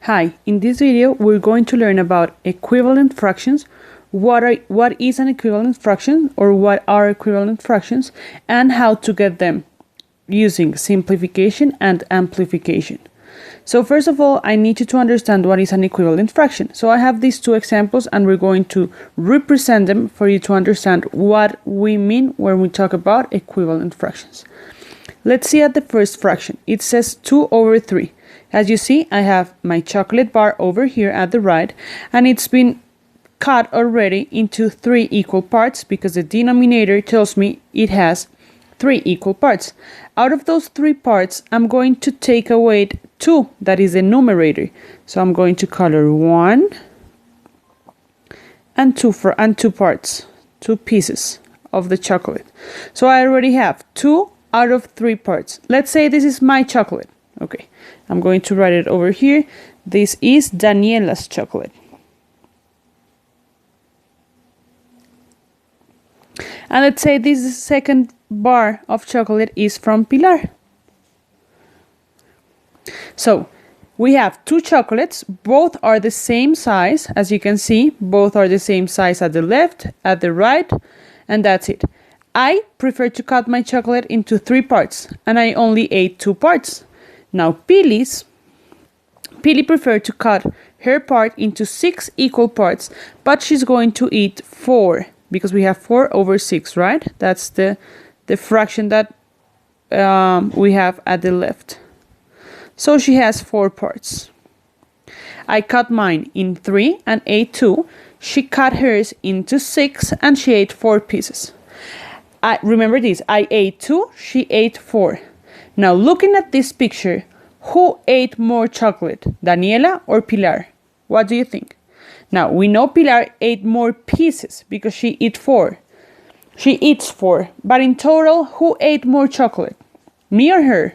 Hi, in this video we're going to learn about equivalent fractions, what is an equivalent fraction or what are equivalent fractions, and how to get them using simplification and amplification. So first of all, I need you to understand what is an equivalent fraction. So I have these two examples and we're going to represent them for you to understand what we mean when we talk about equivalent fractions. Let's see at the first fraction. It says 2/3. As you see, I have my chocolate bar over here at the right, and it's been cut already into 3 equal parts because the denominator tells me it has 3 equal parts. Out of those 3 parts, I'm going to take away 2, that is the numerator. So I'm going to color 1 and 2 parts, 2 pieces of the chocolate. So I already have 2 out of 3 parts. Let's say this is my chocolate. Okay, I'm going to write it over here. This is Daniela's chocolate. And let's say this second bar of chocolate is from Pilar. So we have 2 chocolates, both are the same size. As you can see, both are the same size at the left, at the right, and that's it. I prefer to cut my chocolate into 3 parts, and I only ate 2 parts. Now Pili preferred to cut her part into 6 equal parts, but she's going to eat 4 because we have 4/6, right? That's the fraction that we have at the left. So she has 4 parts. I cut mine in 3 and ate 2. She cut hers into 6 and she ate 4 pieces. Remember this, I ate 2, she ate 4. Now, looking at this picture, who ate more chocolate, Daniela or Pilar? What do you think? Now, we know Pilar ate more pieces because she eats 4. She eats 4. But in total, who ate more chocolate? Me or her?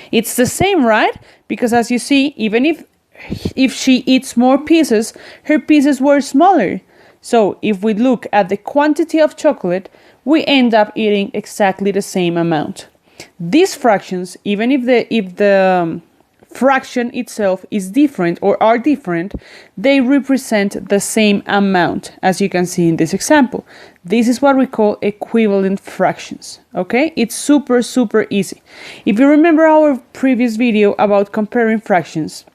It's the same, right? Because as you see, even if she eats more pieces, her pieces were smaller. So if we look at the quantity of chocolate, we end up eating exactly the same amount. These fractions, even if the fraction itself is different or are different, they represent the same amount, as you can see in this example. This is what we call equivalent fractions, okay? It's super easy. If you remember our previous video about comparing fractions,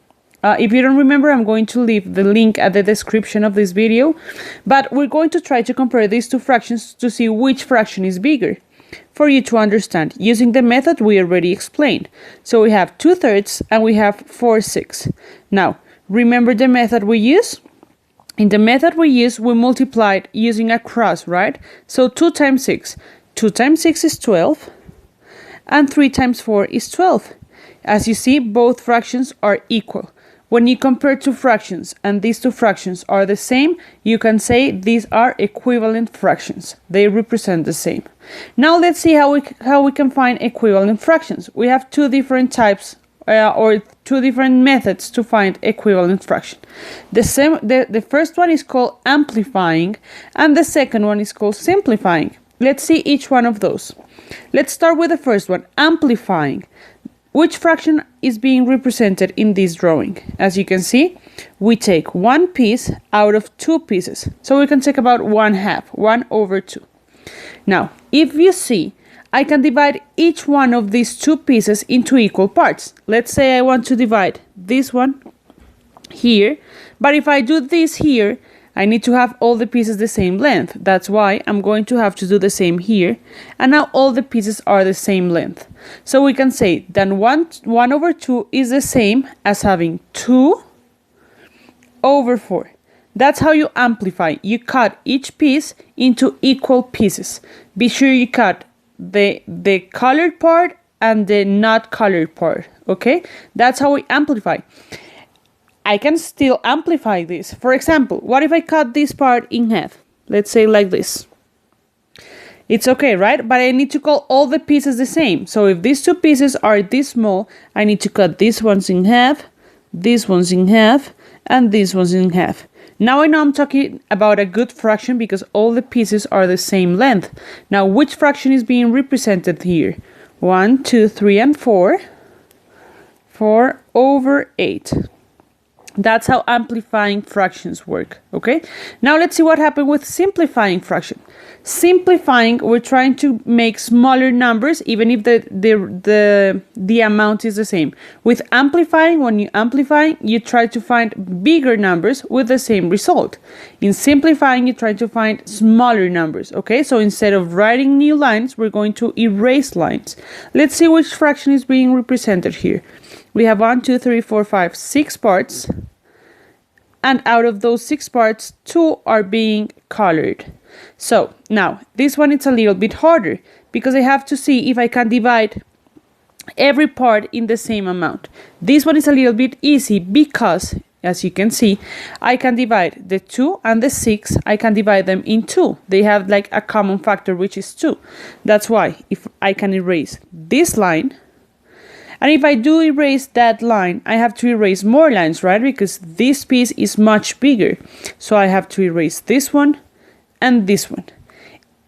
if you don't remember, I'm going to leave the link at the description of this video, but we're going to try to compare these 2 fractions to see which fraction is bigger, for you to understand, using the method we already explained. So we have 2/3 and we have 4/6. Now, remember the method we use? In the method we use, we multiplied using a cross, right? So 2 times 6. 2 times 6 is 12, and 3 times 4 is 12. As you see, both fractions are equal. When you compare 2 fractions and these 2 fractions are the same, you can say these are equivalent fractions. They represent the same. Now let's see how we can find equivalent fractions. We have 2 different types or 2 different methods to find equivalent fraction. The first one is called amplifying and the second one is called simplifying. Let's see each one of those. Let's start with the first one, amplifying. Which fraction is being represented in this drawing? As you can see, we take 1 piece out of 2 pieces. So we can take about 1/2, 1/2. Now, if you see, I can divide each one of these 2 pieces into equal parts. Let's say I want to divide this one here, but if I do this here, I need to have all the pieces the same length. That's why I'm going to have to do the same here. And now all the pieces are the same length. So we can say that 1/2 is the same as having 2/4. That's how you amplify. You cut each piece into equal pieces. Be sure you cut the colored part and the not colored part. Okay? That's how we amplify. I can still amplify this. For example, what if I cut this part in half? Let's say like this. It's okay, right? But I need to cut all the pieces the same. So if these 2 pieces are this small, I need to cut these ones in half, these ones in half, and these ones in half. Now I know I'm talking about a good fraction because all the pieces are the same length. Now which fraction is being represented here? 1, 2, 3, and 4. 4/8. That's how amplifying fractions work, okay? Now let's see what happened with simplifying fraction. Simplifying, we're trying to make smaller numbers even if the amount is the same. With amplifying, when you amplify, you try to find bigger numbers with the same result. In simplifying, you try to find smaller numbers, okay? So instead of writing new lines, we're going to erase lines. Let's see which fraction is being represented here. We have 1, 2, 3, 4, 5, 6 parts. And out of those 6 parts, 2 are being colored. So now this one it's a little bit harder because I have to see if I can divide every part in the same amount. This one is a little bit easy because, as you can see, I can divide the 2 and the 6, I can divide them in 2. They have like a common factor, which is 2. That's why if I can erase this line, and if I do erase that line, I have to erase more lines, right? Because this piece is much bigger. So I have to erase this one and this one.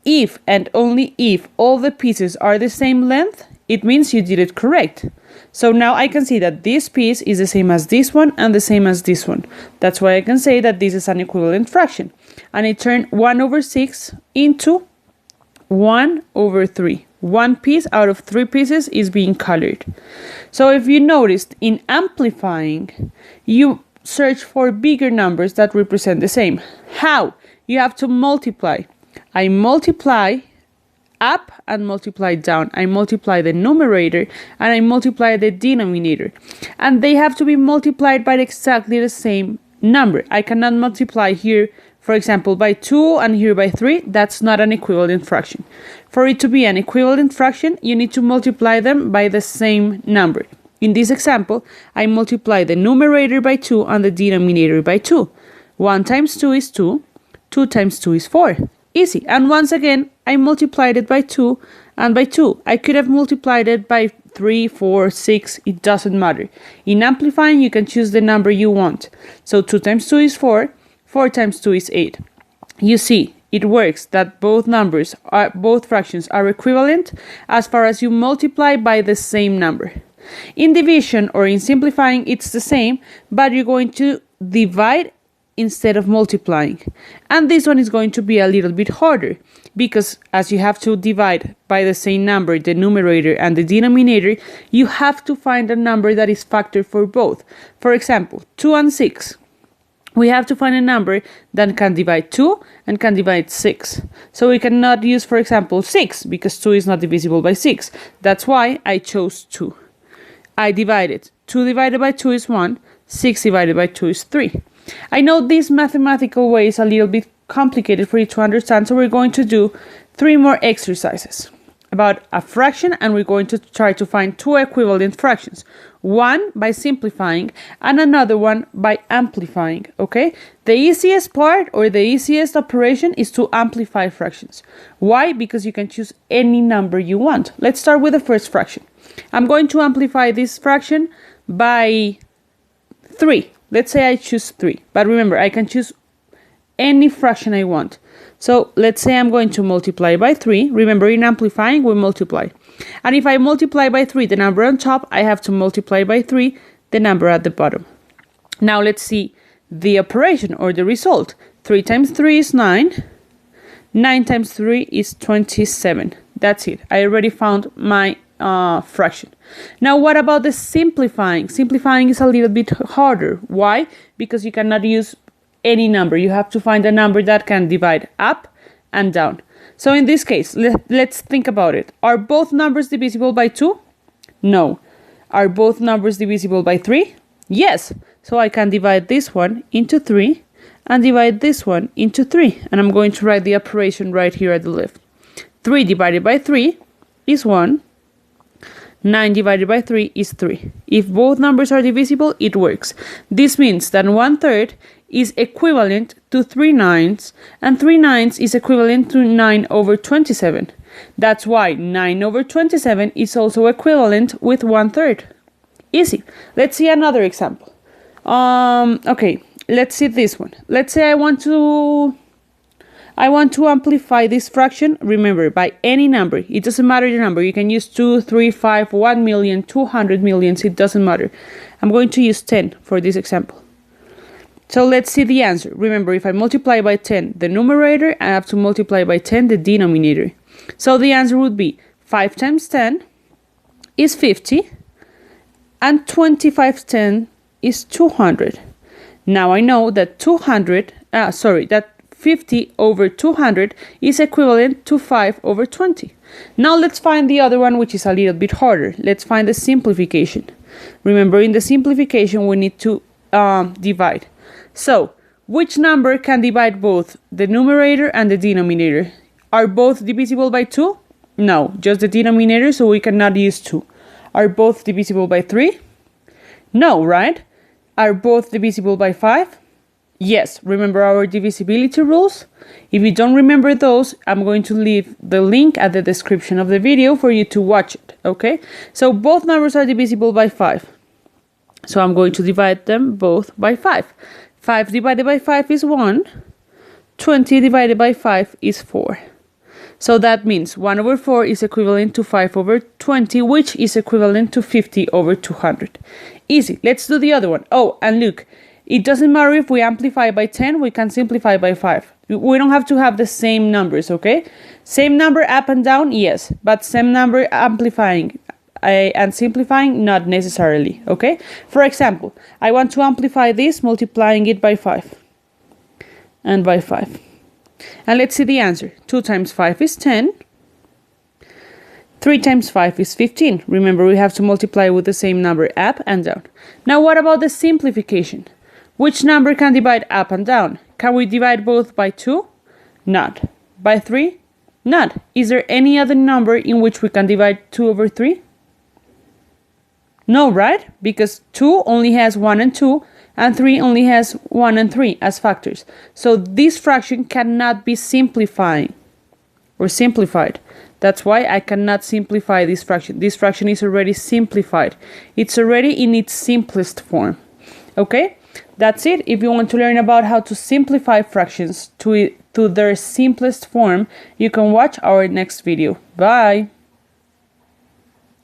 If and only if all the pieces are the same length, it means you did it correct. So now I can see that this piece is the same as this one and the same as this one. That's why I can say that this is an equivalent fraction. And I turn 1/6 into 1/3. One piece out of 3 pieces is being colored. So if you noticed, in amplifying, you search for bigger numbers that represent the same. How? You have to multiply. I multiply up and multiply down. I multiply the numerator and I multiply the denominator. And they have to be multiplied by exactly the same number. I cannot multiply here, for example, by 2 and here by 3. That's not an equivalent fraction. For it to be an equivalent fraction, you need to multiply them by the same number. In this example, I multiply the numerator by 2 and the denominator by 2. 1 times 2 is 2. 2 times 2 is 4. Easy. And once again, I multiplied it by 2 and by 2. I could have multiplied it by 3, 4, 6. It doesn't matter. In amplifying, you can choose the number you want. So 2 times 2 is 4. 4 times 2 is 8. You see, it works that both fractions are equivalent as far as you multiply by the same number. In division or in simplifying, it's the same, but you're going to divide instead of multiplying. And this one is going to be a little bit harder because as you have to divide by the same number, the numerator and the denominator, you have to find a number that is factor for both. For example, 2 and 6. We have to find a number that can divide 2 and can divide 6. So we cannot use, for example, 6 because 2 is not divisible by 6. That's why I chose 2. I divided. 2 divided by 2 is 1. 6 divided by 2 is 3. I know this mathematical way is a little bit complicated for you to understand, so we're going to do 3 more exercises about a fraction, and we're going to try to find 2 equivalent fractions. One by simplifying and another one by amplifying, okay? The easiest part or the easiest operation is to amplify fractions. Why? Because you can choose any number you want. Let's start with the first fraction. I'm going to amplify this fraction by 3. Let's say I choose 3. But remember, I can choose any fraction I want. So let's say I'm going to multiply by 3. Remember, in amplifying, we multiply. And if I multiply by 3 the number on top, I have to multiply by 3 the number at the bottom. Now let's see the operation or the result. 3 times 3 is 9. 9 times 3 is 27. That's it. I already found my fraction. Now what about the simplifying? Simplifying is a little bit harder. Why? Because you cannot use any number. You have to find a number that can divide up and down. So in this case, let's think about it. Are both numbers divisible by 2? No. Are both numbers divisible by 3? Yes. So I can divide this one into 3 and divide this one into 3. And I'm going to write the operation right here at the left. 3 divided by 3 is 1. 9 divided by 3 is 3. If both numbers are divisible, it works. This means that 1/3 is equivalent to 3 nines, and 3 nines is equivalent to 9/27. That's why 9/27 is also equivalent with 1/3. Easy. Let's see another example. Okay, let's see this one. Let's say I want to I want to amplify this fraction, remember, by any number. It doesn't matter the number. You can use 2, 3, 5, 1 million, 200 millions. It doesn't matter. I'm going to use 10 for this example. So let's see the answer. Remember, if I multiply by 10 the numerator, I have to multiply by 10 the denominator. So the answer would be 5 times 10 is 50, and 25 10 is 200. Now I know that 50 over 200 is equivalent to 5 over 20. Now let's find the other one, which is a little bit harder. Let's find the simplification. Remember, in the simplification, we need to divide. So, which number can divide both the numerator and the denominator? Are both divisible by 2? No, just the denominator, so we cannot use 2. Are both divisible by 3? No, right? Are both divisible by 5? Yes, remember our divisibility rules? If you don't remember those, I'm going to leave the link at the description of the video for you to watch it, okay? So both numbers are divisible by 5. So I'm going to divide them both by 5. 5 divided by 5 is 1. 20 divided by 5 is 4. So that means 1 over 4 is equivalent to 5 over 20, which is equivalent to 50 over 200. Easy. Let's do the other one. Oh, and look, it doesn't matter if we amplify by 10, we can simplify by 5. We don't have to have the same numbers, okay? Same number up and down, yes, but same number amplifying and simplifying, not necessarily, okay? For example, I want to amplify this, multiplying it by 5 and by 5. And let's see the answer. 2 times 5 is 10. 3 times 5 is 15. Remember, we have to multiply with the same number up and down. Now, what about the simplification? Which number can divide up and down? Can we divide both by 2? Not. By 3? Not. Is there any other number in which we can divide 2 over 3? No, right? Because 2 only has 1 and 2, and 3 only has 1 and 3 as factors. So this fraction cannot be simplified. That's why I cannot simplify this fraction. This fraction is already simplified. It's already in its simplest form. Okay? That's it. If you want to learn about how to simplify fractions to their simplest form, you can watch our next video. Bye!